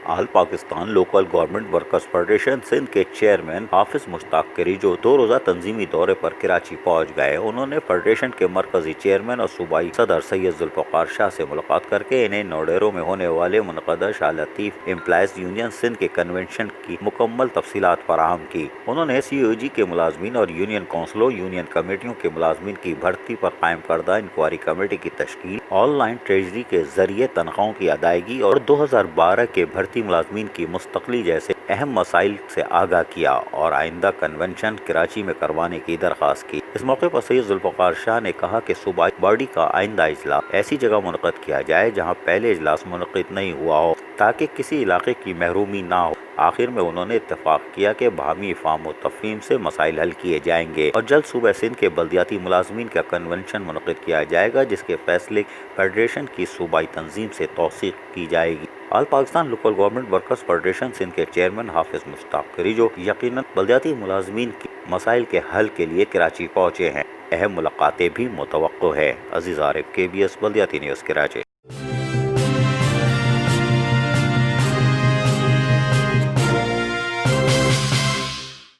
آل Pakistan local government workers federation Sindh کے chairman حافظ مشتاق کریجو 2 روزہ تنظیمی دورے پر کراچی پہنچ گئے۔ انہوں نے فیڈریشن کے مرکزی چیئرمین اور صوبائی صدر سید ذوالفقار شاہ سے ملاقات کرکے انہیں نوڈیرو میں ہونے والے منعقدہ شاہ لطیف امپلائیز یونین سندھ کے کنونشن کی مکمل تفصیلات فراہم کی۔ انہوں نے سی او جی کے ملازمین اور یونین کونسلوں، یونین کمیٹیوں کے ملازمین کی بھرتی پر قائم کردہ انکوائری کمیٹی کی تشکیل، آن لائن ٹریجری کے ذریعے تنخواہوں کی ادائیگی اور 2012 کے بھرتی ملازمین کی مستقلی جیسے اہم مسائل سے آگاہ کیا اور آئندہ کنونشن کراچی میں کروانے کی درخواست کی۔ اس موقع پر سید ذوالفقار شاہ نے کہا کہ صوبائی باڈی کا آئندہ اجلاس ایسی جگہ منعقد کیا جائے جہاں پہلے اجلاس منعقد نہیں ہوا ہو تاکہ کسی علاقے کی محرومی نہ ہو۔ آخر میں انہوں نے اتفاق کیا کہ باہمی افہام و تفہیم سے مسائل حل کیے جائیں گے اور جلد صوبہ سندھ کے بلدیاتی ملازمین کا کنونشن منعقد کیا جائے گا جس کے فیصلے فیڈریشن کی صوبائی تنظیم سے توثیق کی جائے گی۔ All Pakistan local government workers federation Sindh کے چیئرمین حافظ مشتاق کریجو یقیناً بلدیاتی ملازمین کے مسائل کے حل کے لیے کراچی پہنچے ہیں۔ اہم ملاقاتیں بھی متوقع ہے۔ عزیز عارف، KBS بلدیاتی نیوز، کراچی۔